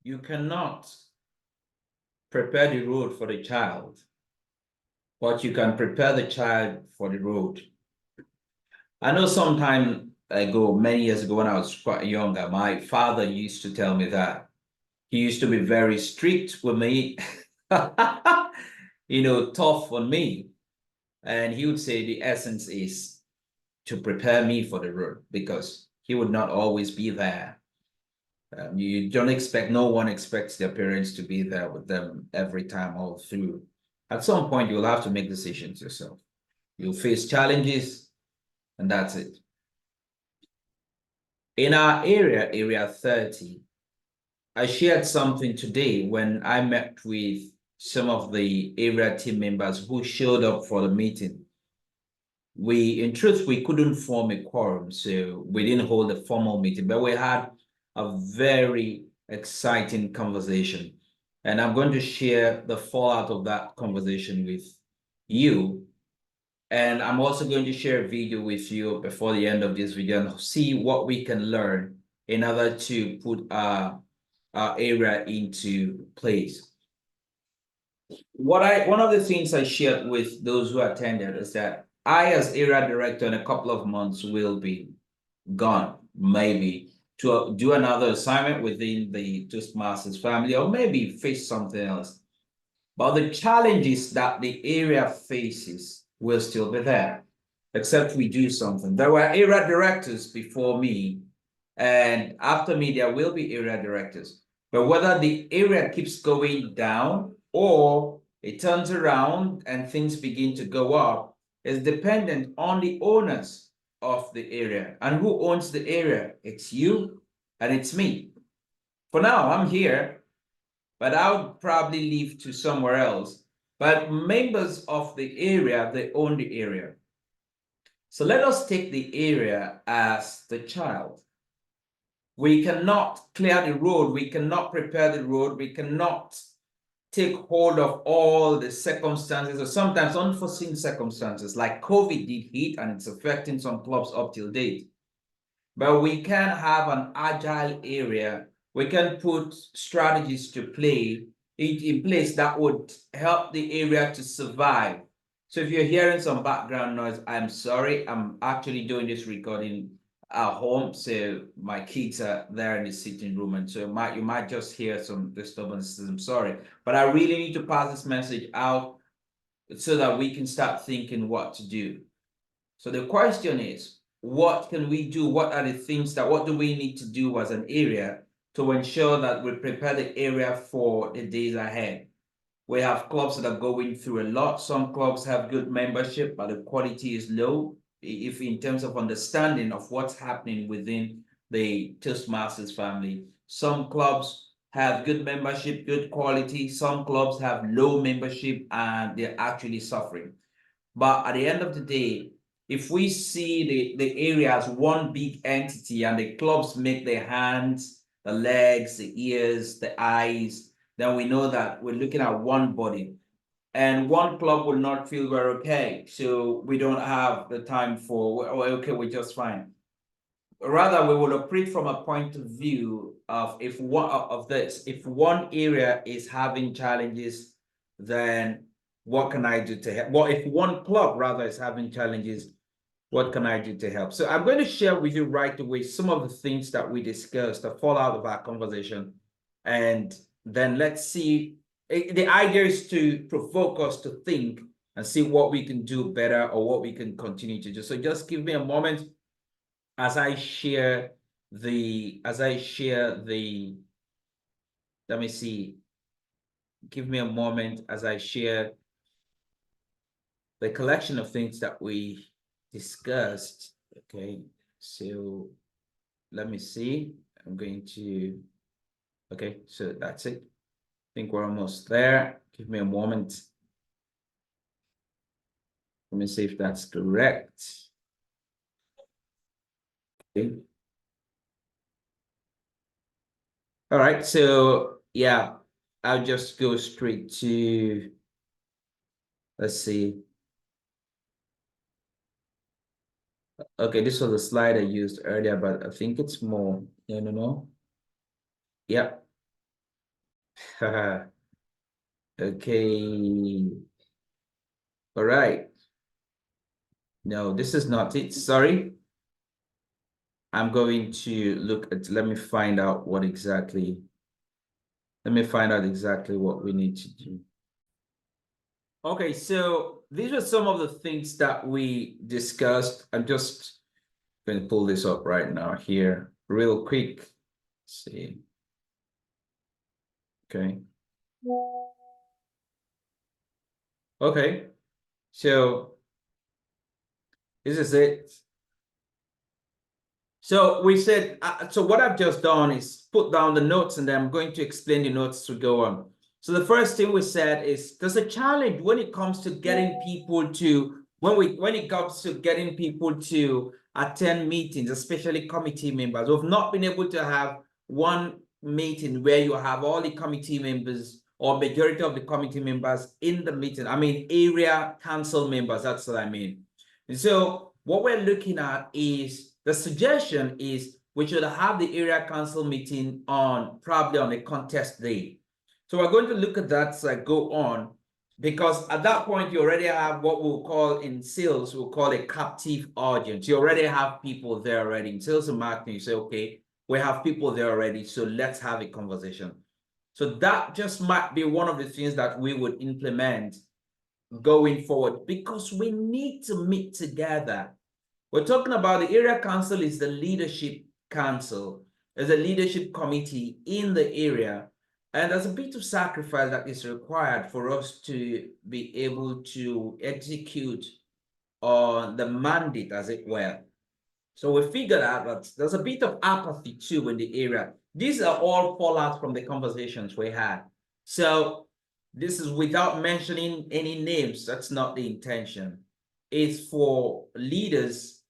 you cannot prepare the road for the child, but you can prepare the child for the road. I know some time ago, many years ago when I was quite younger, my father used to tell me that he used to be very strict with me, tough on me. And he would say the essence is to prepare me for the road because he would not always be there. You don't expect, no one expects their parents to be there with them every time all through. At some point, you'll have to make decisions yourself. You'll face challenges, and that's it. In our area 30, I shared something today when I met with some of the area team members who showed up for the meeting. In truth, we couldn't form a quorum, so we didn't hold a formal meeting, but we had a very exciting conversation. And I'm going to share the fallout of that conversation with you. And I'm also going to share a video with you before the end of this video and see what we can learn in order to put our area into place. One of the things I shared with those who attended is that I, as area director, in a couple of months will be gone, maybe to do another assignment within the Toastmasters family, or maybe face something else. But the challenges that the area faces will still be there, except we do something. There were area directors before me, and after me, there will be area directors. But whether the area keeps going down or it turns around and things begin to go up is dependent on the owners of the area. And who owns the area? It's you and it's me. For now, I'm here, but I'll probably leave to somewhere else. But members of the area, they own the area. So let us take the area as the child. We cannot clear the road, we cannot prepare the road, we cannot take hold of all the circumstances or sometimes unforeseen circumstances like COVID did hit and it's affecting some clubs up till date. But we can have an agile area. We can put strategies to play in place that would help the area to survive. So if you're hearing some background noise, I'm sorry. I'm actually doing this recording at home, so my kids are there in the sitting room, and so you might just hear some disturbances. I'm sorry, but I really need to pass this message out so that we can start thinking what to do. So the question is, what can we do? What are the things what do we need to do as an area to ensure that we prepare the area for the days ahead? We have clubs that are going through a lot. Some clubs have good membership, but the quality is low. If in terms of understanding of what's happening within the Toastmasters family, some clubs have good membership, good quality. Some clubs have low membership and they're actually suffering. But at the end of the day, if we see the area as one big entity and the clubs make the hands, the legs, the ears, the eyes, then we know that we're looking at one body. And one club will not feel we're okay. So we don't have the time for, okay, we're just fine. Rather, we will operate from a point of view of if one area is having challenges, then what can I do to help? Well, if one club rather is having challenges, what can I do to help? So I'm going to share with you right away some of the things that we discussed, the fallout of our conversation, and then let's see. The idea is to provoke us to think and see what we can do better or what we can continue to do. So just give me a moment as I share the, let me see. Give me a moment as I share the collection of things that we discussed. Okay, so let me see. I'm going to, okay, so that's it. I think we're almost there. Give me a moment. Let me see if that's correct. Okay. All right, so yeah, I'll just go straight to, let's see. Okay, this was a slide I used earlier, but I think it's more, no. Yep. Okay. All right. No, this is not it. Sorry. I'm going to look at, let me find out what exactly, let me find out exactly what we need to do. Okay, so these are some of the things that we discussed. I'm just going to pull this up right now here real quick. Let's see. Okay. Okay, so this is it. So we said, so what I've just done is put down the notes and then I'm going to explain the notes to go on. So the first thing we said is there's a challenge when it comes to getting people to, when it comes to getting people to attend meetings, especially committee members. We've not been able to have one meeting where you have all the committee members or majority of the committee members in the meeting. I mean, area council members, that's what I mean. And so what we're looking at is, the suggestion is we should have the area council meeting on probably on a contest day. So we're going to look at that as I go on, because at that point you already have what we'll call in sales, we'll call a captive audience. You already have people there already. In sales and marketing, you say, okay, we have people there already, so let's have a conversation. So that just might be one of the things that we would implement going forward, because we need to meet together. We're talking about the area council is the leadership council, there's a leadership committee in the area, and there's a bit of sacrifice that is required for us to be able to execute on the mandate, as it were. So we figured out that there's a bit of apathy too in the area. These are all fallout from the conversations we had. So this is without mentioning any names. That's not the intention. It's for leaders,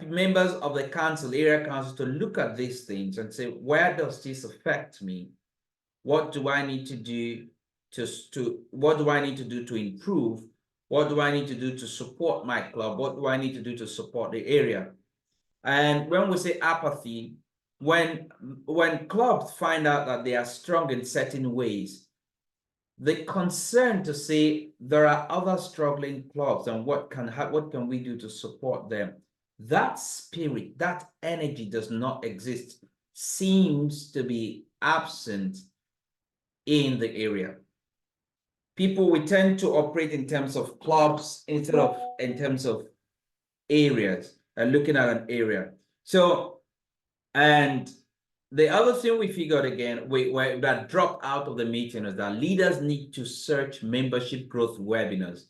members of the council, area council, to look at these things and say, where does this affect me? What do I need to do what do I need to do to improve? What do I need to do to support my club? What do I need to do to support the area? And when we say apathy, when clubs find out that they are strong in certain ways, the concern to say there are other struggling clubs and what can we do to support them, that spirit, that energy does not exist, seems to be absent in the area. People, we tend to operate in terms of clubs instead of in terms of areas and looking at an area. So, and the other thing we figured again, that dropped out of the meeting is that leaders need to search membership growth webinars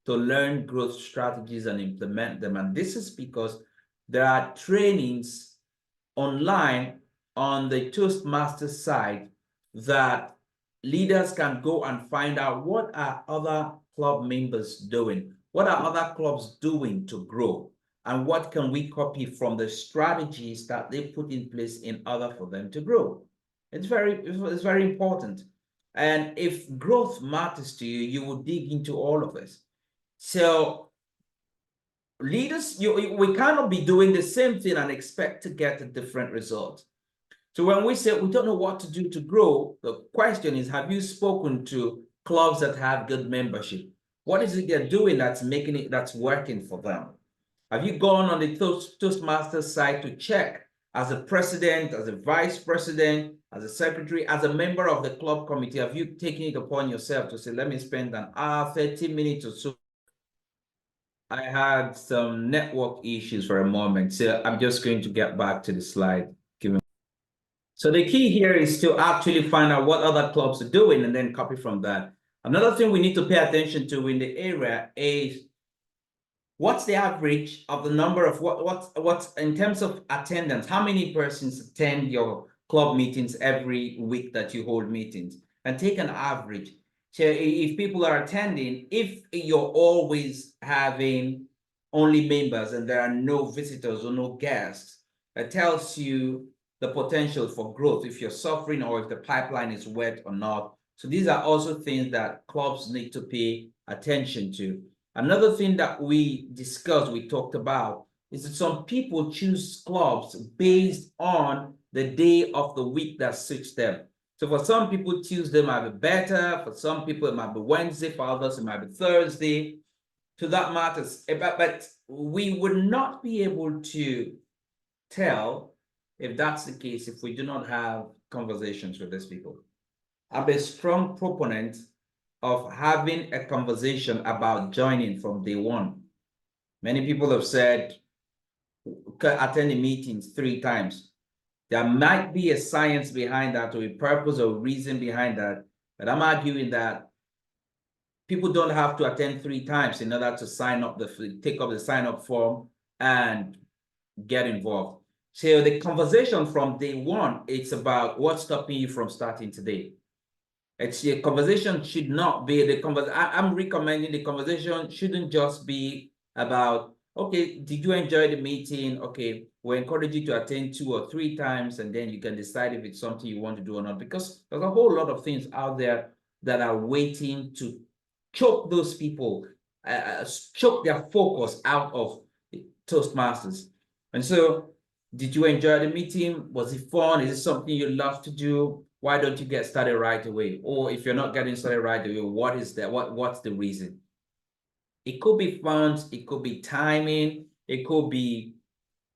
to learn growth strategies and implement them. And this is because there are trainings online on the Toastmasters side that leaders can go and find out what are other club members doing, what are other clubs doing to grow, and what can we copy from the strategies that they put in place in order for them to grow. It's very important. And if growth matters to you, you will dig into all of this. So leaders, we cannot be doing the same thing and expect to get a different result. So when we say we don't know what to do to grow, the question is, have you spoken to clubs that have good membership? What is it they're doing that's working for them? Have you gone on the Toastmasters site to check, as a president, as a vice president, as a secretary, as a member of the club committee, have you taken it upon yourself to say, let me spend an hour, 30 minutes or so? I had some network issues for a moment, so I'm just going to get back to the slide. So the key here is to actually find out what other clubs are doing and then copy from that. Another thing we need to pay attention to in the area is, what's the average of the number of what's in terms of attendance? How many persons attend your club meetings every week that you hold meetings? And take an average. So if people are attending, if you're always having only members and there are no visitors or no guests, it tells you the potential for growth, if you're suffering or if the pipeline is wet or not. So these are also things that clubs need to pay attention to. Another thing that we discussed, we talked about, is that some people choose clubs based on the day of the week that suits them. So for some people, Tuesday might be better. For some people, it might be Wednesday. For others, it might be Thursday. So that matters. But we would not be able to tell if that's the case if we do not have conversations with these people. I'm a strong proponent of having a conversation about joining from day one. Many people have said, attend the meetings 3 times. There might be a science behind that or a purpose or reason behind that, but I'm arguing that people don't have to attend 3 times in order to sign up take up the sign up form and get involved. So the conversation from day one, it's about what's stopping you from starting today. It's a conversation should not be the conversation. I'm recommending the conversation shouldn't just be about, okay, did you enjoy the meeting? Okay, we encourage you to attend 2 or 3 times, and then you can decide if it's something you want to do or not. Because there's a whole lot of things out there that are waiting to choke those people, choke their focus out of Toastmasters. And so, did you enjoy the meeting? Was it fun? Is it something you love to do? Why don't you get started right away? Or if you're not getting started right away, what is that? What's the reason? It could be funds, it could be timing, it could be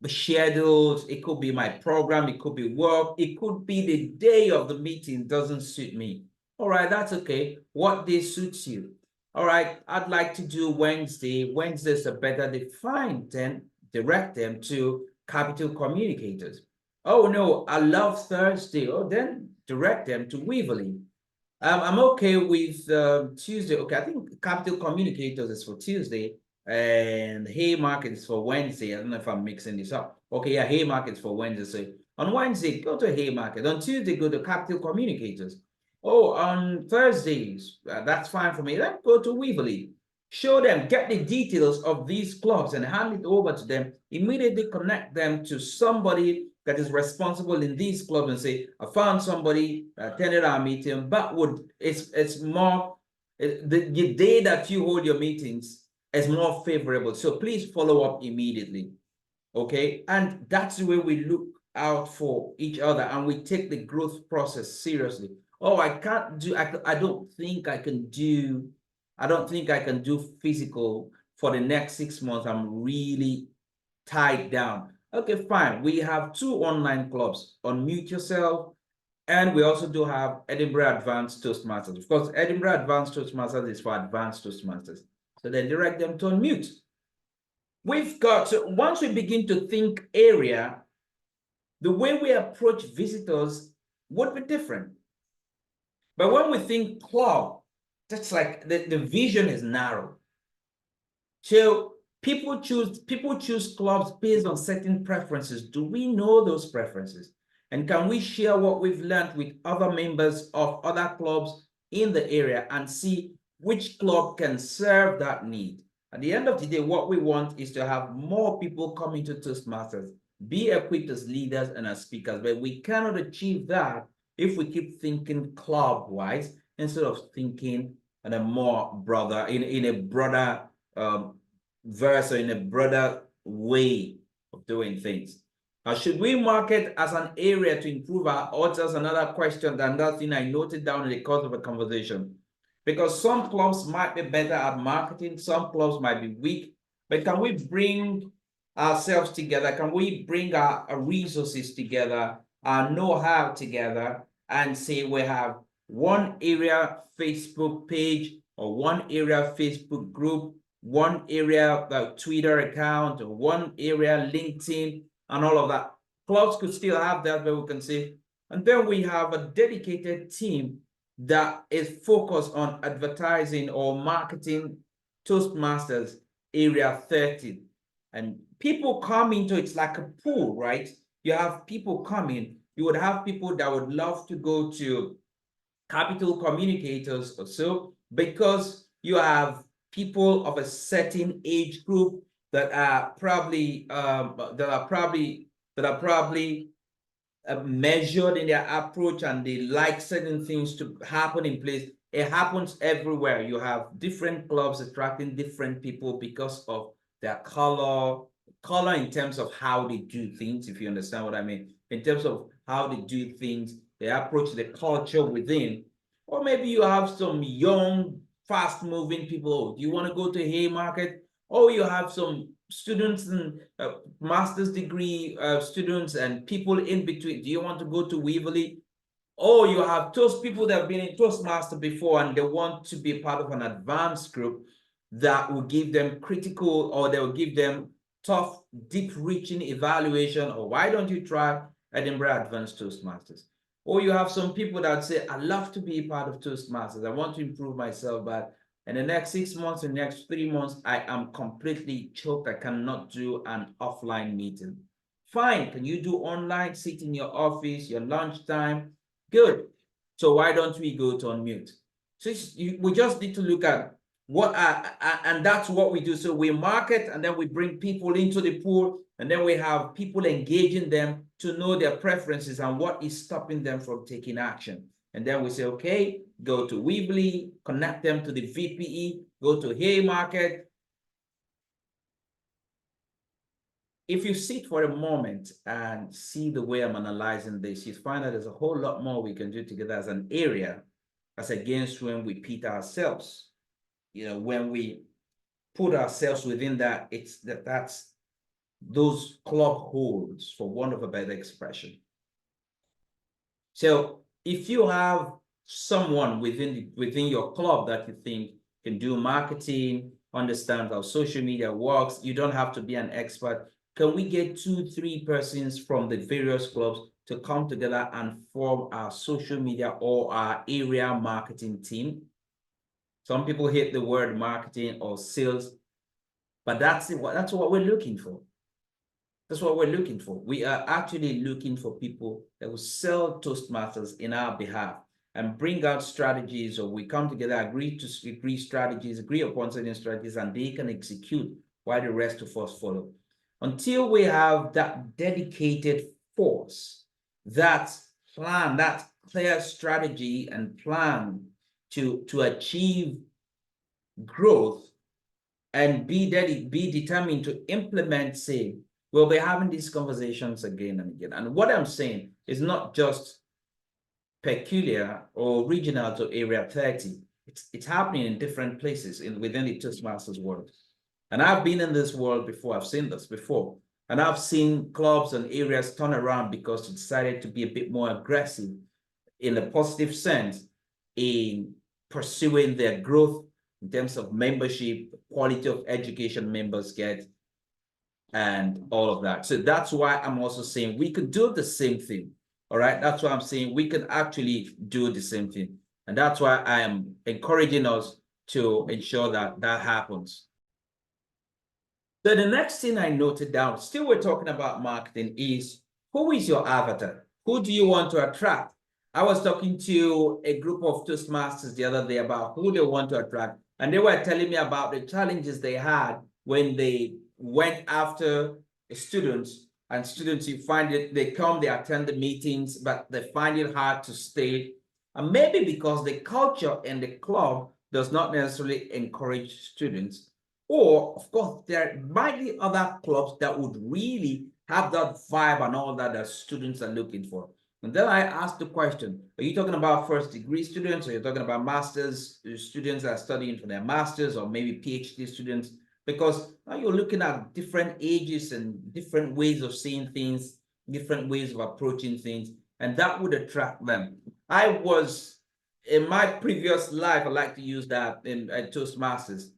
schedules, it could be my program, it could be work, it could be the day of the meeting doesn't suit me. All right, that's okay. What day suits you? All right, I'd like to do Wednesday. Wednesdays are better. They fine, then direct them to Capital Communicators. Oh no, I love Thursday. Oh, then direct them to Weaverly. I'm okay with Tuesday. Okay, I think Capital Communicators is for Tuesday and Haymarket is for Wednesday. I don't know if I'm mixing this up. Okay, yeah, Haymarket is for Wednesday. So on Wednesday, go to Haymarket. On Tuesday, go to Capital Communicators. Oh, on Thursdays, that's fine for me. Then go to Weaverly. Show them, get the details of these clubs and hand it over to them. Immediately connect them to somebody that is responsible in these clubs and say, I found somebody attended our meeting, but it's more the day that you hold your meetings is more favorable. So please follow up immediately. Okay. And that's the way we look out for each other and we take the growth process seriously. Oh, I can't do, I don't think I can do, I don't think I can do physical for the next 6 months. I'm really tied down. Okay, fine. We have 2 online clubs. Unmute yourself. And we also do have Edinburgh Advanced Toastmasters. Of course, Edinburgh Advanced Toastmasters is for advanced Toastmasters. So then direct them to unmute. We've got, so once we begin to think area, the way we approach visitors would be different. But when we think club, that's like the vision is narrow. So people choose clubs based on certain preferences. Do we know those preferences? And can we share what we've learned with other members of other clubs in the area and see which club can serve that need? At the end of the day, what we want is to have more people come into Toastmasters, be equipped as leaders and as speakers, but we cannot achieve that if we keep thinking club-wise instead of thinking in a more broader, in a broader verse or in a broader way of doing things. Should we market as an area to improve our odds? That's another question, and that thing I noted down in the course of a conversation. Because some clubs might be better at marketing, some clubs might be weak, but can we bring ourselves together? Can we bring our resources together, our know-how together, and say we have one area Facebook page or one area Facebook group, one area Twitter account, or one area LinkedIn, and all of that. Clubs could still have that, but we can say, and then we have a dedicated team that is focused on advertising or marketing Toastmasters Area 30. And people come into it's like a pool, right? You have people coming. You would have people that would love to go to Capital Communicators or so, because you have people of a certain age group that are probably measured in their approach and they like certain things to happen in place. It happens everywhere. You have different clubs attracting different people because of their color in terms of how they do things, if you understand what I mean, in terms of how they do things, they approach the culture within, or maybe you have some young, fast-moving people. Oh, do you want to go to Haymarket? Or you have some students and master's degree students and people in between. Do you want to go to Waverly? Or you have those people that have been in Toastmaster before and they want to be part of an advanced group that will give them critical, or they will give them tough, deep-reaching evaluation. Or why don't you try Edinburgh Advanced Toastmasters? Or you have some people that say, I love to be part of Toastmasters. I want to improve myself, but in the next 6 months, in the next 3 months, I am completely choked. I cannot do an offline meeting. Fine. Can you do online? Sit in your office, your lunchtime? Good. So why don't we go to unmute? So we just need to look at what and that's what we do. So we market, and then we bring people into the pool, and then we have people engaging them to know their preferences and what is stopping them from taking action. And then we say, okay, go to Weebly, connect them to the VPE, go to Haymarket. If you sit for a moment and see the way I'm analyzing this, you find that there's a whole lot more we can do together as an area, as against when we pit ourselves. When we put ourselves within that, that's those club holes, for want of a better expression. So if you have someone within your club that you think can do marketing, understand how social media works, you don't have to be an expert. Can we get 2-3 persons from the various clubs to come together and form our social media or our area marketing team? Some people hate the word marketing or sales, but that's what we're looking for. That's what we're looking for. We are actually looking for people that will sell Toastmasters in our behalf and bring out strategies, or we come together, agree strategies, agree upon certain strategies, and they can execute while the rest of us follow. Until we have that dedicated force, that plan, that clear strategy and plan to achieve growth and be determined to implement, say, we'll be having these conversations again and again. And what I'm saying is not just peculiar or regional to Area 30. It's happening in different places within the Toastmasters world. And I've been in this world before. I've seen this before. And I've seen clubs and areas turn around because they decided to be a bit more aggressive in a positive sense in pursuing their growth in terms of membership, quality of education members get, and all of that. So that's why I'm also saying we could do the same thing. All right. That's why I'm saying we can actually do the same thing. And that's why I am encouraging us to ensure that that happens. So the next thing I noted down, still we're talking about marketing, is who is your avatar? Who do you want to attract? I was talking to a group of Toastmasters the other day about who they want to attract. And they were telling me about the challenges they had when they went after students. And students, you find it, they come, they attend the meetings, but they find it hard to stay. And maybe because the culture in the club does not necessarily encourage students. Or, of course, there might be other clubs that would really have that vibe and all that students are looking for. And then I asked the question, are you talking about first degree students, or you're talking about master's students that are studying for their masters, or maybe PhD students? Because now you're looking at different ages and different ways of seeing things, different ways of approaching things, and that would attract them. I was, in my previous life, I like to use that in Toastmasters.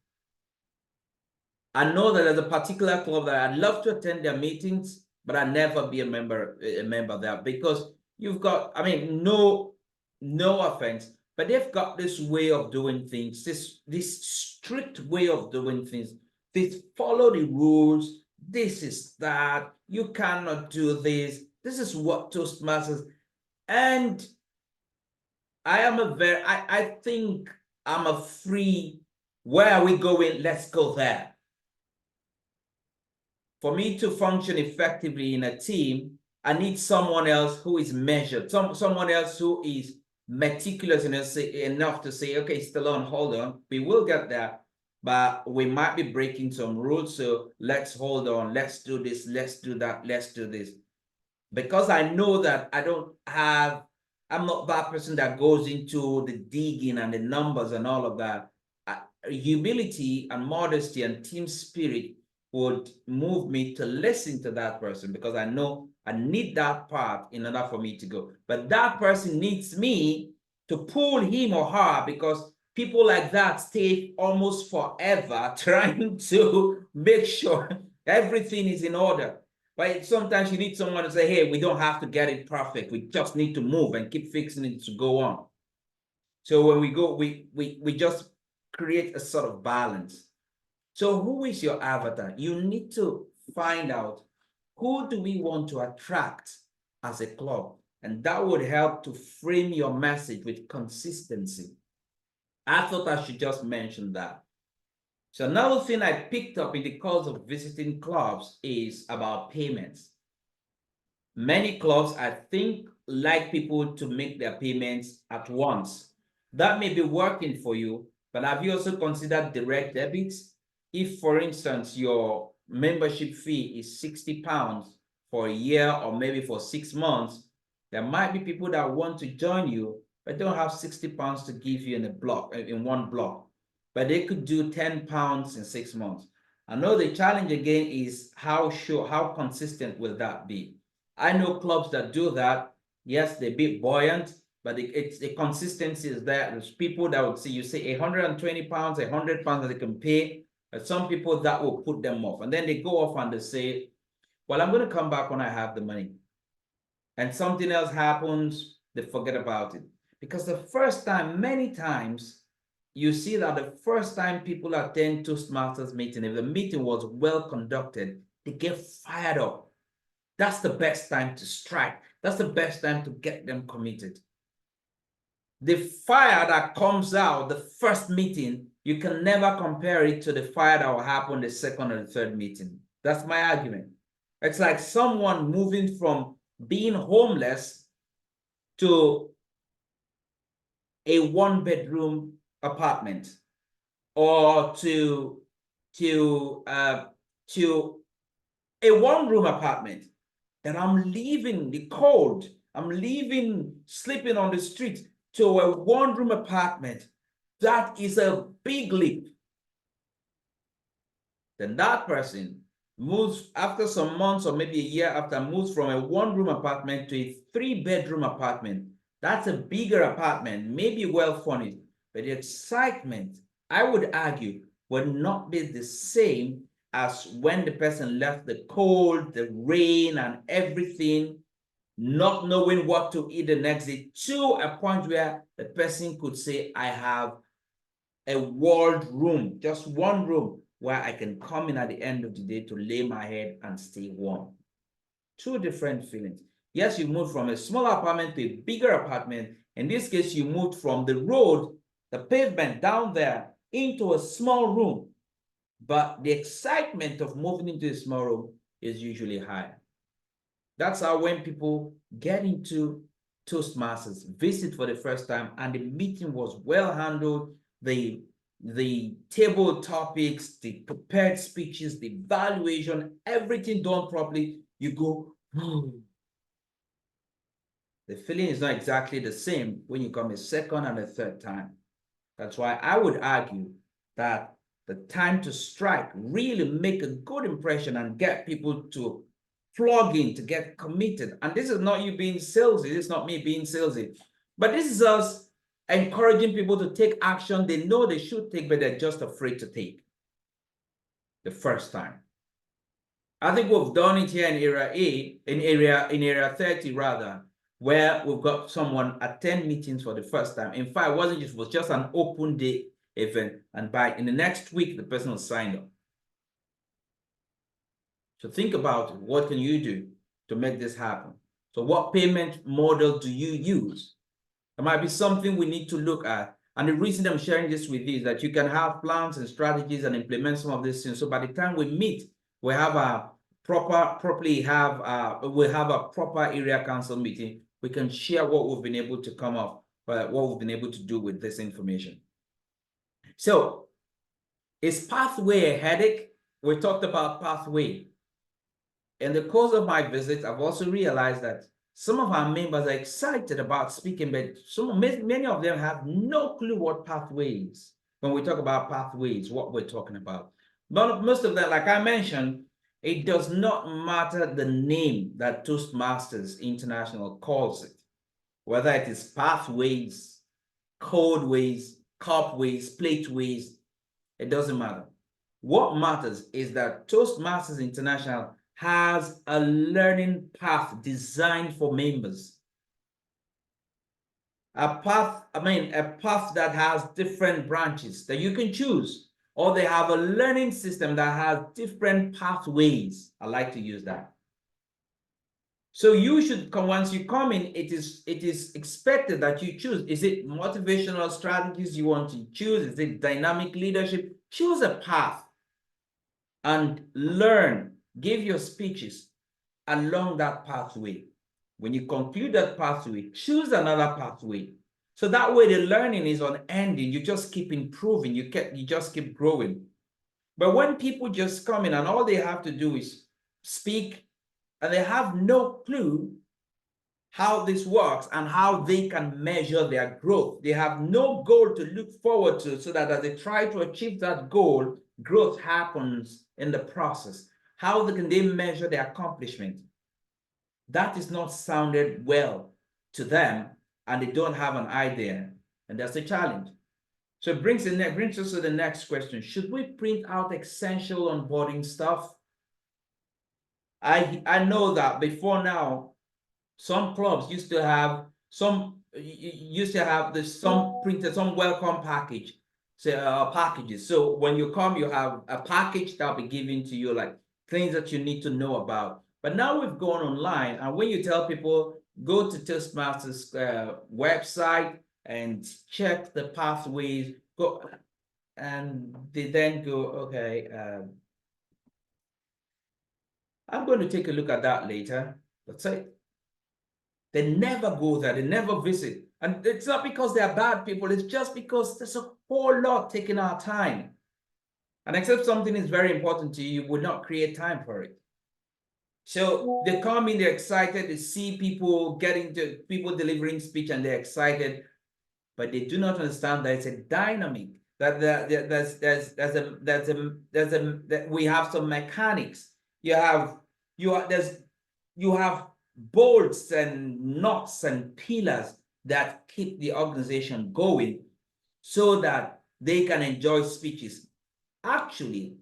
I know that there's a particular club that I'd love to attend their meetings, but I'd never be a member there, because you've got, I mean, no offense, but they've got this way of doing things, this strict way of doing things. They follow the rules. This is that. You cannot do this. This is what Toastmasters. And I think I'm a free, where are we going? Let's go there. For me to function effectively in a team, I need someone else who is measured, someone else who is meticulous enough to say, okay, Stallone, hold on, we will get there, but we might be breaking some rules, so let's hold on, let's do this, let's do that, let's do this. Because I know that I I'm not that person that goes into the digging and the numbers and all of that. Humility and modesty and team spirit would move me to listen to that person, because I know I need that part in order for me to go. But that person needs me to pull him or her, because people like that stay almost forever trying to make sure everything is in order. But sometimes you need someone to say, hey, we don't have to get it perfect. We just need to move and keep fixing it to go on. So when we go, we just create a sort of balance. So who is your avatar? You need to find out, who do we want to attract as a club? And that would help to frame your message with consistency. I thought I should just mention that. So another thing I picked up in the course of visiting clubs is about payments. Many clubs, I think, like people to make their payments at once. That may be working for you, but have you also considered direct debits? If, for instance, your membership fee is £60 for a year or maybe for 6 months, there might be people that want to join you but don't have £60 to give you in a block, in one block. But they could do £10 in 6 months. I know the challenge again is how consistent will that be? I know clubs that do that. Yes, they're a bit buoyant, but it's the consistency is there. There's people that would say, you say £120, £100 that they can pay, but some people that will put them off. And then they go off and they say, well, I'm going to come back when I have the money. And something else happens, they forget about it. Because the first time, many times, you see that the first time people attend Toastmasters meeting, if the meeting was well conducted, they get fired up. That's the best time to strike. That's the best time to get them committed. The fire that comes out the first meeting, you can never compare it to the fire that will happen the second or the third meeting. That's my argument. It's like someone moving from being homeless to a one-bedroom apartment, or to a one-room apartment. That I'm leaving the cold, I'm leaving sleeping on the street to a one-room apartment. That is a big leap. Then that person moves after some months or maybe a year after, moves from a one-room apartment to a three-bedroom apartment. That's a bigger apartment, maybe well furnished, but the excitement, I would argue, will not be the same as when the person left the cold, the rain, and everything, not knowing what to eat the next day, to a point where the person could say, I have a walled room, just one room, where I can come in at the end of the day to lay my head and stay warm. Two different feelings. Yes, you moved from a small apartment to a bigger apartment. In this case, you moved from the road, the pavement down there, into a small room. But the excitement of moving into a small room is usually higher. That's how when people get into Toastmasters, visit for the first time, and the meeting was well handled, the table topics, the prepared speeches, the valuation, everything done properly, you go, the feeling is not exactly the same when you come a second and a third time. That's why I would argue that the time to strike, really make a good impression and get people to plug in, to get committed. And this is not you being salesy, this is not me being salesy, but this is us encouraging people to take action they know they should take, but they're just afraid to take the first time. I think we've done it here in area A, in area 30 rather, where we've got someone attend meetings for the first time. In fact, it was just an open day event, and in the next week, the person was signed up. So think about it. What can you do to make this happen? So what payment model do you use? It might be something we need to look at. And the reason I'm sharing this with you is that you can have plans and strategies and implement some of these things. So by the time we meet, we have a proper area council meeting. We can share what we've been able to come up, what we've been able to do with this information. So is pathway a headache? We talked about pathway. In the course of my visit, I've also realized that some of our members are excited about speaking, but many of them have no clue what pathway is. When we talk about pathways, what we're talking about. But most of them, like I mentioned, it does not matter the name that Toastmasters International calls it, whether it is pathways, codeways, cupways, plateways, it doesn't matter. What matters is that Toastmasters International has a learning path designed for members. A path that has different branches that you can choose, or they have a learning system that has different pathways. I like to use that. So you should come, once you come in, it is expected that you choose. Is it motivational strategies you want to choose? Is it dynamic leadership? Choose a path and learn, give your speeches along that pathway. When you conclude that pathway, choose another pathway. So that way the learning is unending. You just keep improving, you just keep growing. But when people just come in and all they have to do is speak, and they have no clue how this works and how they can measure their growth. They have no goal to look forward to, so that as they try to achieve that goal, growth happens in the process. How can they measure their accomplishment? That is not sounded well to them, and they don't have an idea, and that's a challenge. So it brings us to the next question. Should we print out essential onboarding stuff? I know that before now, some clubs used to have some printed, some welcome package, say packages. So when you come, you have a package that'll be given to you, like things that you need to know about. But now we've gone online, and when you tell people go to Toastmasters website and check the pathways, go, and they then go, okay, I'm going to take a look at that later. That's it. They never go there, they never visit. And it's not because they're bad people, it's just because there's a whole lot taking our time. And except something is very important to you, you would not create time for it. So they come in, they're excited, they see people delivering speech, and they're excited, but they do not understand that it's a dynamic, that we have some mechanics. You have bolts and nuts and pillars that keep the organization going so that they can enjoy speeches. Actually,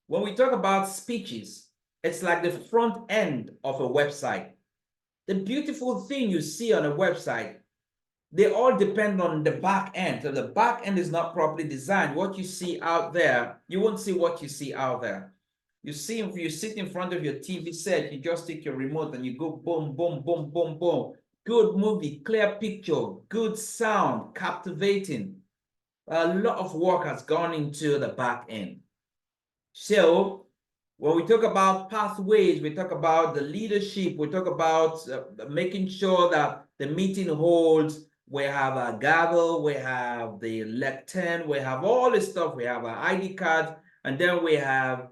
when we talk about speeches, it's like the front end of a website. The beautiful thing you see on a website, they all depend on the back end. So the back end is not properly designed. What you see out there, you won't see what you see out there. You see, if you sit in front of your TV set, you just take your remote and you go boom, boom, boom, boom, boom. Good movie, clear picture, good sound, captivating. A lot of work has gone into the back end. So when we talk about pathways, we talk about the leadership, we talk about making sure that the meeting holds. We have a gavel, we have the lectern, we have all this stuff, we have our ID card, and then we have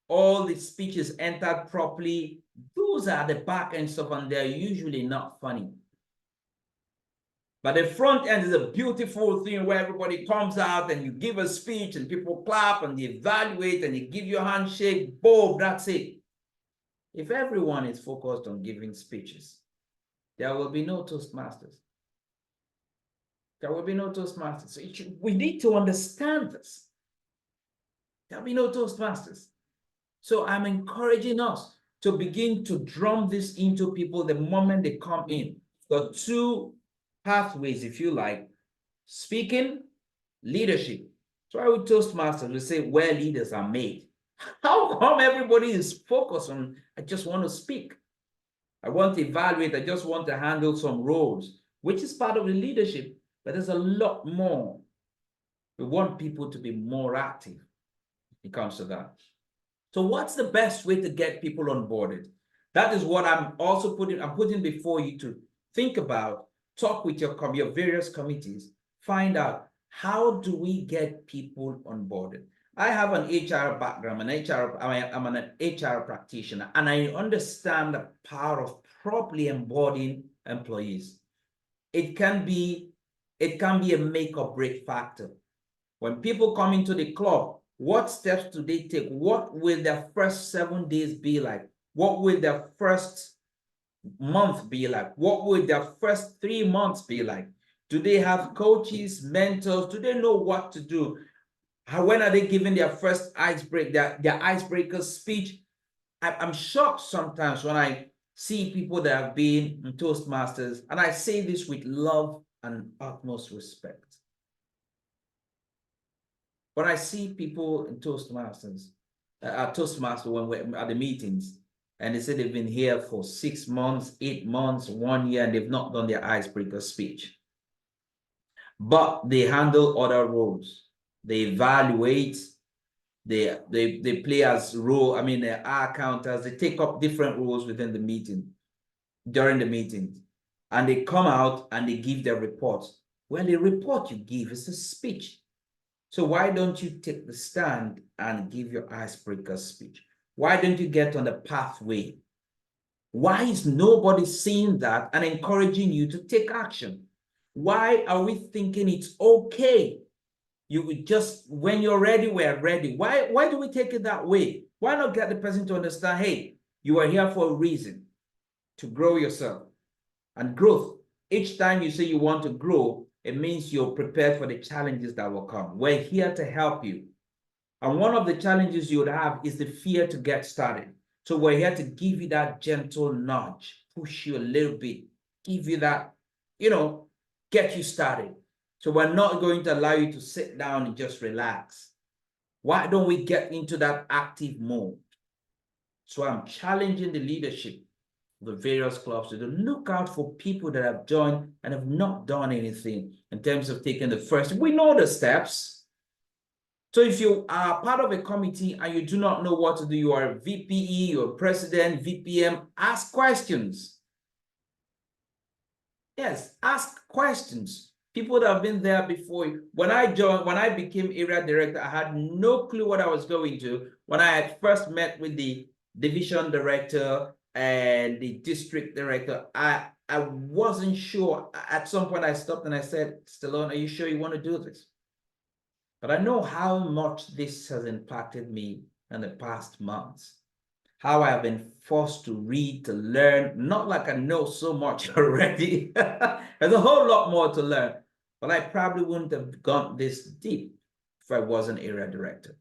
all the speeches entered properly. Those are the back end stuff, and they're usually not funny. But the front end is a beautiful thing where everybody comes out and you give a speech and people clap and they evaluate and they give you a handshake, boom, that's it. If everyone is focused on giving speeches, there will be no Toastmasters. There will be no Toastmasters. So we need to understand this. There will be no Toastmasters. So I'm encouraging us to begin to drum this into people the moment they come in. The two pathways, if you like: speaking, leadership. So I would Toastmasters, we say where leaders are made. How come everybody is focused on, I just want to speak, I want to evaluate, I just want to handle some roles, which is part of the leadership, but there's a lot more. We want people to be more active when it comes to that. So what's the best way to get people onboarded? That is what I'm putting before you to think about. Talk with your various committees, find out, how do we get people onboarded? I have an HR background, I'm an HR practitioner, and I understand the power of properly embodying employees. It can be a make or break factor. When people come into the club, what steps do they take? What will their first 7 days be like? What will their first month be like? What will their first 3 months be like? Do they have coaches, mentors? Do they know what to do? When are they giving their first their icebreaker speech? I'm shocked sometimes when I see people that have been in Toastmasters, and I say this with love and utmost respect. When I see people in Toastmasters, when we're at the meetings, and they say they've been here for 6 months, 8 months, 1 year, and they've not done their icebreaker speech. But they handle other roles. They evaluate, they play as role, they are counters, they take up different roles within the meeting, during the meetings, and they come out and they give their reports. Well, the report you give is a speech. So why don't you take the stand and give your icebreaker speech? Why don't you get on the pathway? Why is nobody seeing that and encouraging you to take action? Why are we thinking it's okay? You would just, when you're ready, we're ready. Why do we take it that way? Why not get the person to understand, hey, you are here for a reason, to grow yourself. And growth, each time you say you want to grow, it means you're prepared for the challenges that will come. We're here to help you. And one of the challenges you would have is the fear to get started. So we're here to give you that gentle nudge, push you a little bit, give you that, get you started. So we're not going to allow you to sit down and just relax. Why don't we get into that active mode? So I'm challenging the leadership of the various clubs to look out for people that have joined and have not done anything in terms of taking the first. We know the steps. So if you are part of a committee and you do not know what to do, you are a VPE, you're a president, VPM, ask questions. Yes, ask questions. People that have been there before you. When I became area director, I had no clue what I was going to. When I had first met with the division director and the district director, I wasn't sure. At some point, I stopped and I said, Stallone, are you sure you want to do this? But I know how much this has impacted me in the past months. How I have been forced to read, to learn, not like I know so much already. There's a whole lot more to learn, but I probably wouldn't have gone this deep if I wasn't area director.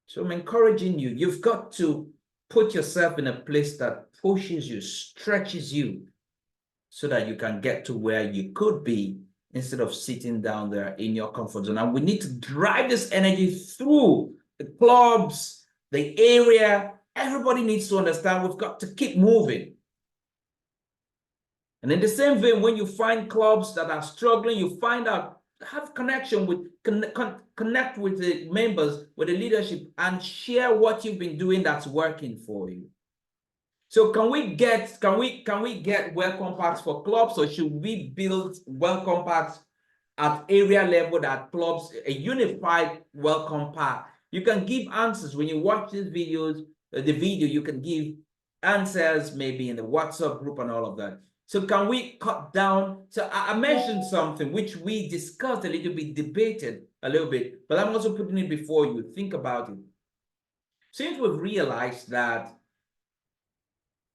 So I'm encouraging you, you've got to put yourself in a place that pushes you, stretches you, so that you can get to where you could be instead of sitting down there in your comfort zone. And we need to drive this energy through the clubs, the area. Everybody needs to understand we've got to keep moving. And in the same vein, when you find clubs that are struggling, you find out, have connection with, connect with the members, with the leadership, and share what you've been doing that's working for you. So can we get welcome packs for clubs, or should we build welcome packs at area level that clubs, a unified welcome pack? You can give answers when you watch these videos, the video, you can give answers maybe in the WhatsApp group and all of that. So can we cut down? So I mentioned something which we discussed a little bit, debated a little bit, but I'm also putting it before you. Think about it. Since we've realized that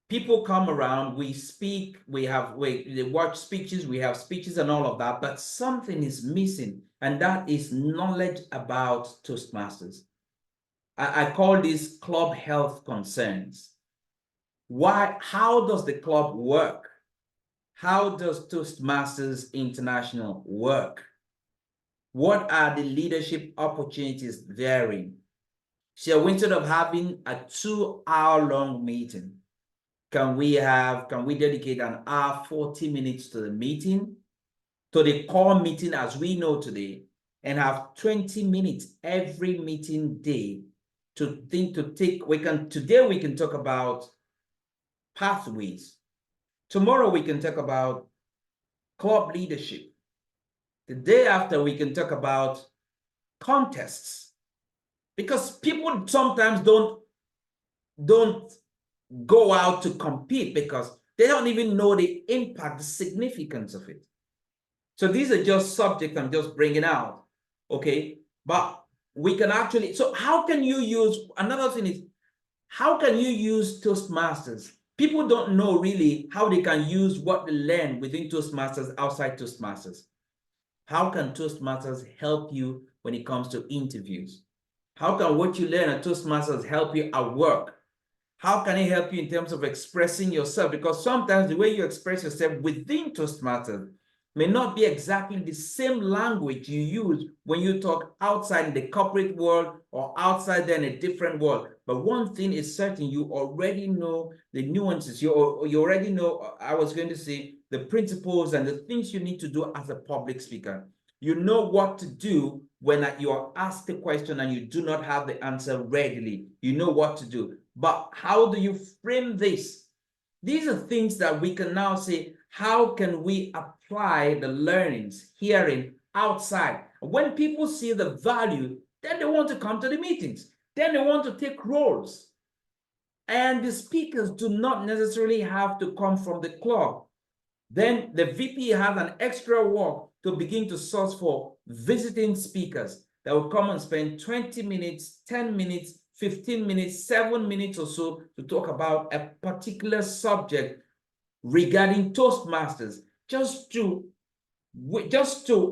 people come around, we speak, they watch speeches, we have speeches and all of that, but something is missing, and that is knowledge about Toastmasters. I call this club health concerns. How does the club work? How does Toastmasters International work? What are the leadership opportunities therein? So instead of having a 2-hour-long meeting, can we dedicate an hour, 40 minutes to the meeting, to the core meeting as we know today, and have 20 minutes every meeting day today we can talk about pathways. Tomorrow we can talk about club leadership. The day after we can talk about contests, because people sometimes don't go out to compete because They don't even know the impact, the significance of it. So these are just subjects I'm just bringing out, okay? But we can actually, so how can you use, another thing is, how can you use Toastmasters? People don't know really how they can use what they learn within Toastmasters outside Toastmasters. How can Toastmasters help you when it comes to interviews? How can what you learn at Toastmasters help you at work? How can it help you in terms of expressing yourself? Because sometimes the way you express yourself within Toastmasters may not be exactly the same language you use when you talk outside in the corporate world or outside there in a different world. But one thing is certain, you already know the nuances. You already know, I was going to say, the principles and the things you need to do as a public speaker. You know what to do when you are asked a question and you do not have the answer readily. You know what to do. But how do you frame this? These are things that we can now say, how can we apply the learnings, hearing outside? When people see the value, then they want to come to the meetings. Then they want to take roles. And the speakers do not necessarily have to come from the club. Then the VP has an extra work to begin to source for visiting speakers that will come and spend 20 minutes, 10 minutes, 15 minutes, 7 minutes or so to talk about a particular subject regarding Toastmasters, just to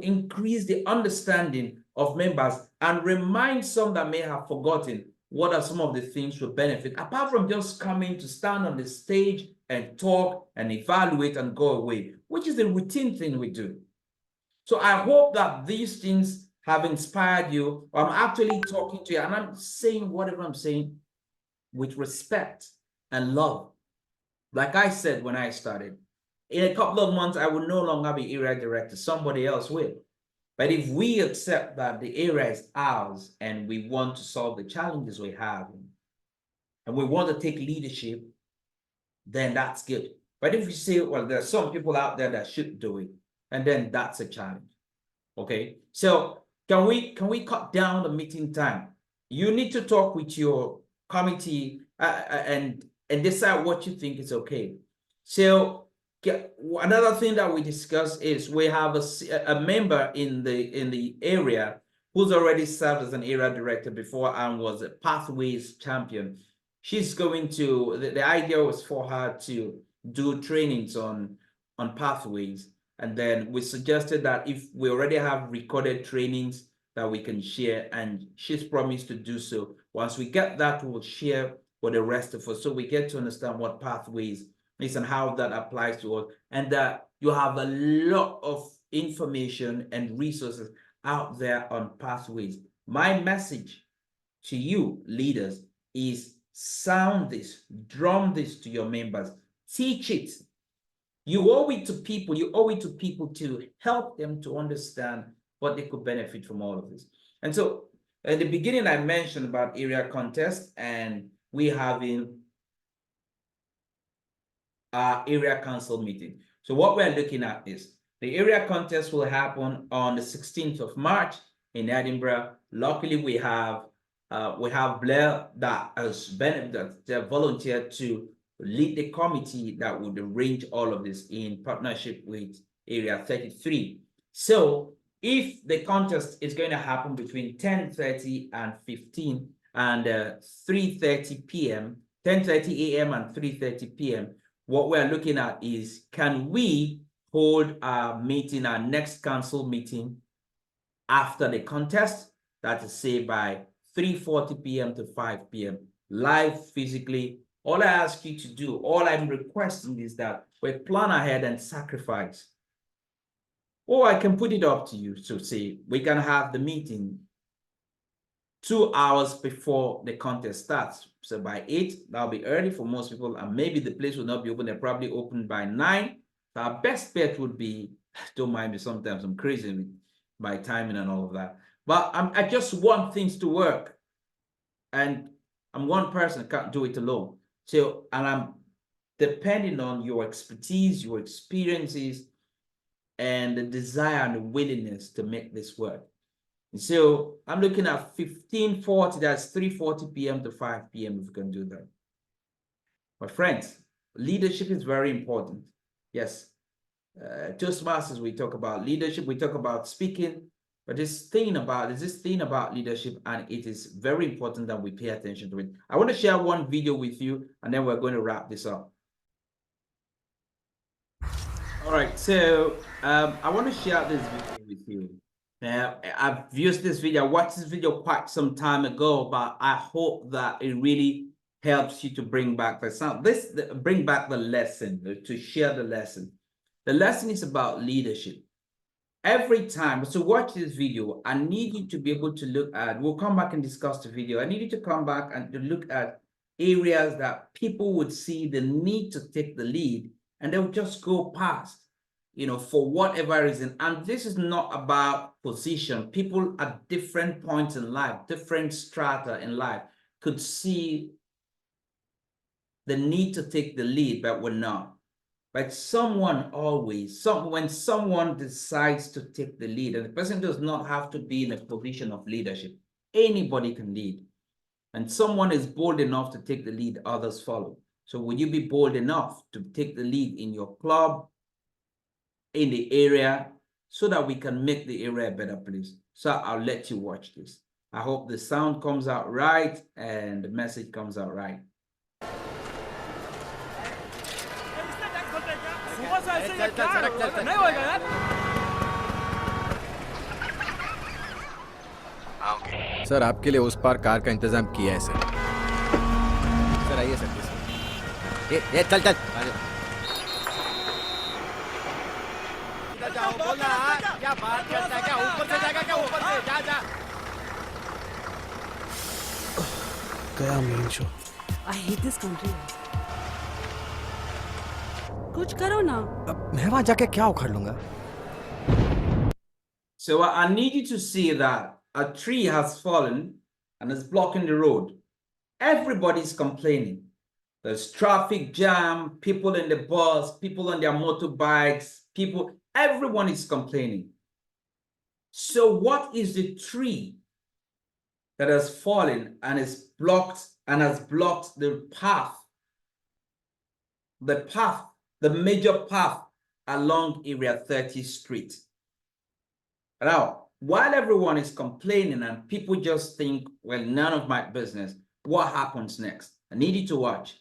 increase the understanding of members and remind some that may have forgotten what are some of the things to benefit, apart from just coming to stand on the stage and talk and evaluate and go away, which is the routine thing we do. So I hope that these things have inspired you. I'm actually talking to you and I'm saying whatever I'm saying with respect and love. Like I said when I started, in a couple of months, I will no longer be area director, somebody else will. But if we accept that the area is ours and we want to solve the challenges we have and we want to take leadership, then that's good. But if you say, well, there are some people out there that should do it, and then that's a challenge. Okay, so can we cut down the meeting time? You need to talk with your committee and decide what you think is okay. So another thing that we discussed is we have a member in the area who's already served as an area director before and was a pathways champion. She's going to, the idea was for her to do trainings on pathways. And then we suggested that if we already have recorded trainings that we can share, and she's promised to do so. Once we get that, we'll share with the rest of us so we get to understand what pathways is and how that applies to us, and that you have a lot of information and resources out there on pathways. My message to you leaders is sound this, drum this to your members, teach it. You owe it to people. You owe it to people to help them to understand what they could benefit from all of this. And so at the beginning, I mentioned about area contest, and we having our area council meeting. So what we're looking at is the area contest will happen on the 16th of March in Edinburgh. Luckily, we have Blair that has volunteered to lead the committee that would arrange all of this in partnership with Area 33. So if the contest is going to happen between 10:30 and 15 and 3:30 p.m., 10:30 a.m. and 3:30 p.m., what we're looking at is, can we hold our meeting, our next council meeting after the contest? That is, say, by 3:40 p.m. to 5 p.m. live physically. All I ask you to do, all I'm requesting is that we plan ahead and sacrifice. Or I can put it up to you to say we can have the meeting 2 hours before the contest starts. So by 8, that'll be early for most people, and maybe the place will not be open. They're probably open by 9. So our best bet would be, don't mind me, sometimes I'm crazy with my timing and all of that. But I just want things to work. And I'm one person, can't do it alone. So, and I'm depending on your expertise, your experiences, and the desire and the willingness to make this work. And so I'm looking at 15:40, that's 3:40 p.m. to 5 p.m. if we can do that. My friends, leadership is very important. Yes. Toastmasters, we talk about leadership, we talk about speaking, but this thing about leadership, and it is very important that we pay attention to it. I want to share one video with you, and then we're going to wrap this up. All right, so I want to share this video with you. I've used this video, I watched this video quite some time ago, but I hope that it really helps you to bring back bring back the lesson, to share the lesson. The lesson is about leadership. Every time, so watch this video, I need you to be able to look at, we'll come back and discuss the video. I need you to come back and to look at areas that people would see the need to take the lead, and they'll just go past, for whatever reason. And this is not about position. People at different points in life, different strata in life, could see the need to take the lead, but we're not. But when someone decides to take the lead, and the person does not have to be in a position of leadership, anybody can lead. And someone is bold enough to take the lead, others follow. So will you be bold enough to take the lead in your club, in the area, so that we can make the area a better place? So I'll let you watch this. I hope the sound comes out right and the message comes out right. Sir आपके लिए उस पार car का इंतजाम किया है sir. Sir आइए sir. ये चल चल जाओ बोला क्या बात करता है, क्या ऊपर से जाएगा, क्या ऊपर से जा गया main show. I hate this country. कुछ करो ना। अब मैं वहां जाके क्या उखाड़ लूंगा? So I need you to see that a tree has fallen and is blocking the road. Everybody's complaining. There's traffic jam, people in the bus, people on their motorbikes, everyone is complaining. So what is the tree that has fallen and has blocked the path? The major path along Area 30th Street. Now, while everyone is complaining and people just think, well, none of my business, what happens next? I need you to watch.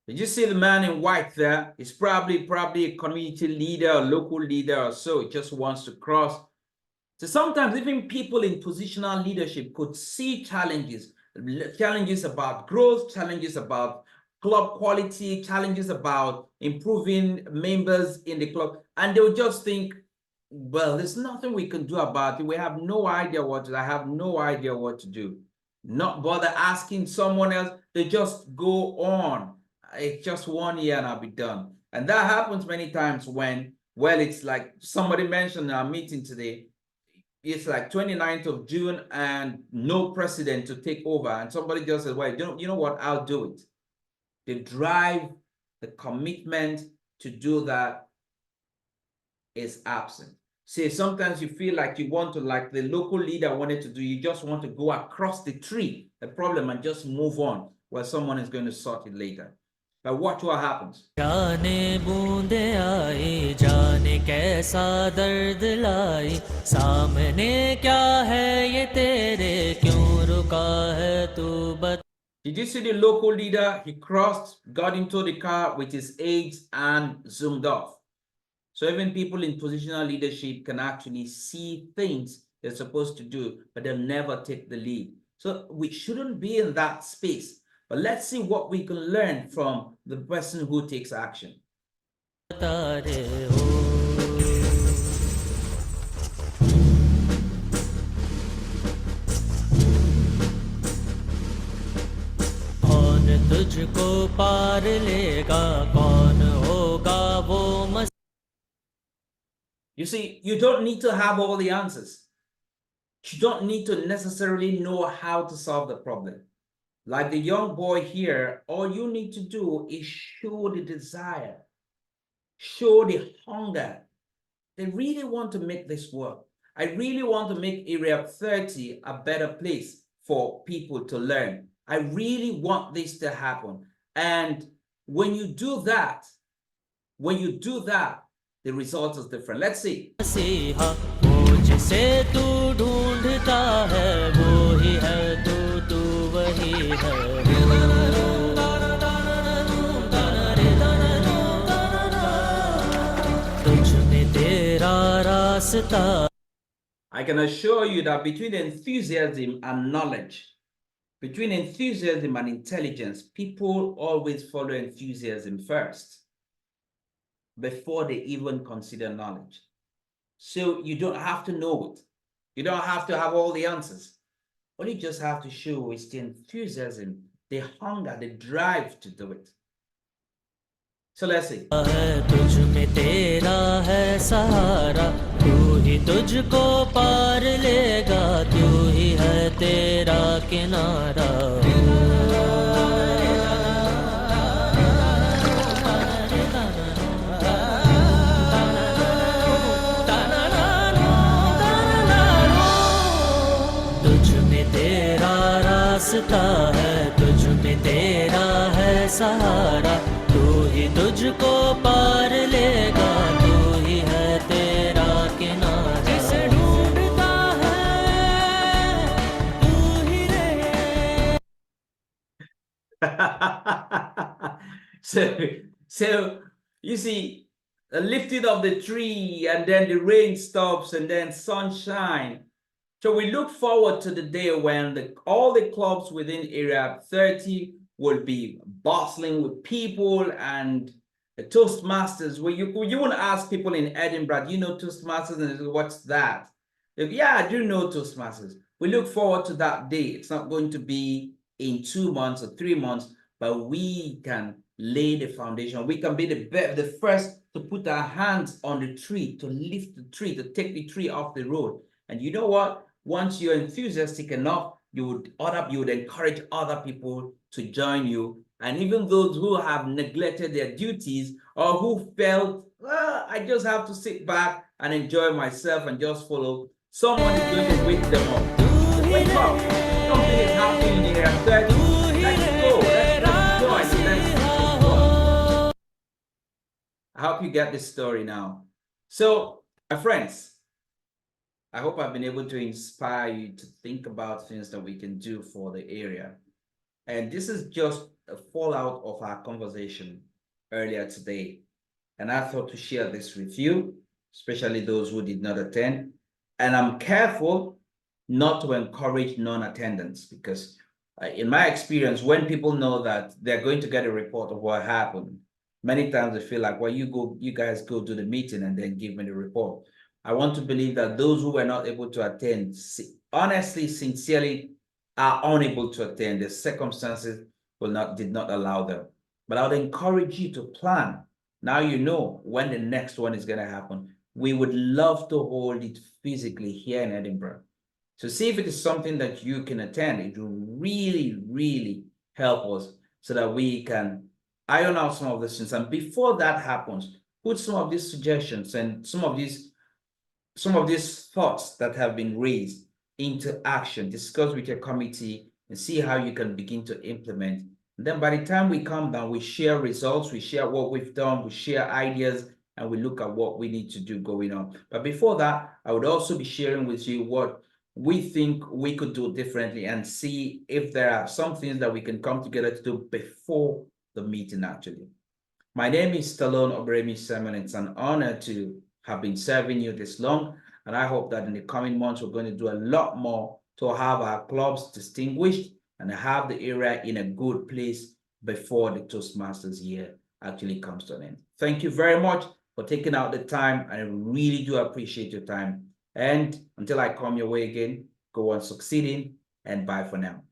Did you see the man in white there? He's probably a community leader, a local leader or so, just wants to cross. So sometimes even people in positional leadership could see challenges about growth, challenges about club quality, challenges about improving members in the club, and they'll just think, well, there's nothing we can do about it. We have no idea what to do. I have no idea what to do. Not bother asking someone else. They just go on. It's just 1 year and I'll be done. And that happens many times when, well, it's like somebody mentioned in our meeting today, it's like 29th of June and no president to take over. And somebody just says, well, you know what, I'll do it. The drive, the commitment to do that is absent. See, sometimes you feel like you want to, like the local leader wanted to do, you just want to go across the tree, the problem, and just move on, where someone is going to sort it later. But watch what happens. जाने बूंदे आई जाने कैसा दर्द लाई सामने क्या है ये तेरे क्यों रुका है तू बता. Did you see the local leader? He crossed, got into the car with his aides and zoomed off. So even people in positional leadership can actually see things they're supposed to do, but they'll never take the lead. So we shouldn't be in that space. But let's see what we can learn from the person who takes action. तुझको पार लेगा कौन होगा वो मस. You see, you don't need to have all the answers. You don't need to necessarily know how to solve the problem. Like the young boy here, all you need to do is show the desire, show the hunger. They really want to make this work. I really want to make Area 30 a better place for people to learn. I really want this to happen. And when you do that, the result is different. Let's see. मसीहा वो जिसे तू ढूंढता है वो ही है तू वही है तुझ में तेरा रास्ता I can assure you that between enthusiasm and knowledge, between enthusiasm and intelligence, people always follow enthusiasm first before they even consider knowledge. So you don't have to know it. You don't have to have all the answers. All you just have to show is the enthusiasm, the hunger, the drive to do it. So let's see. है तुझ में तेरा है सहारा तू ही तुझको पार लेगा तू ही है तेरा किनारा तुझ में तेरा रास्ता है तुझ में तेरा है सहारा तू ही तुझको पार लेगा तू ही है तेरा किनारा जिसे ढूंढता है तू ही रे so you see, the lifting of the tree and then the rain stops and then sunshine. So we look forward to the day when all the clubs within Area 30 will be bustling with people and the Toastmasters. Where you wouldn't ask people in Edinburgh, you know Toastmasters, and they say, what's that? Like, yeah, I do know Toastmasters. We look forward to that day. It's not going to be in 2 months or 3 months, but we can lay the foundation. We can be the first to put our hands on the tree, to lift the tree, to take the tree off the road. And you know what? Once you're enthusiastic enough, you would encourage other people to join you. And even those who have neglected their duties or who felt, well, I just have to sit back and enjoy myself and just follow, someone is going to wake them up. Wake up. Something is happening in Area 30. Let's go. Let's join. Let's go. I hope you get this story now. So, my friends, I hope I've been able to inspire you to think about things that we can do for the area. And this is just a fallout of our conversation earlier today. And I thought to share this with you, especially those who did not attend. And I'm careful not to encourage non-attendance because in my experience, when people know that they're going to get a report of what happened, many times they feel like, well, you guys go to the meeting and then give me the report. I want to believe that those who were not able to attend, honestly, sincerely, are unable to attend. The circumstances did not allow them. But I would encourage you to plan. Now you know when the next one is going to happen. We would love to hold it physically here in Edinburgh. So see if it is something that you can attend. It will really, really help us so that we can iron out some of these things. And before that happens, put some of these suggestions and some of these thoughts that have been raised into action. Discuss with your committee and see how you can begin to implement. And then by the time we come down, we share results, we share what we've done, we share ideas, and we look at what we need to do going on. But before that, I would also be sharing with you what we think we could do differently and see if there are some things that we can come together to do before the meeting actually. My name is Stallone-Obaraemi Simon. It's an honor to have been serving you this long. And I hope that in the coming months, we're going to do a lot more to have our clubs distinguished and have the area in a good place before the Toastmasters year actually comes to an end. Thank you very much for taking out the time. I really do appreciate your time. And until I come your way again, go on succeeding and bye for now.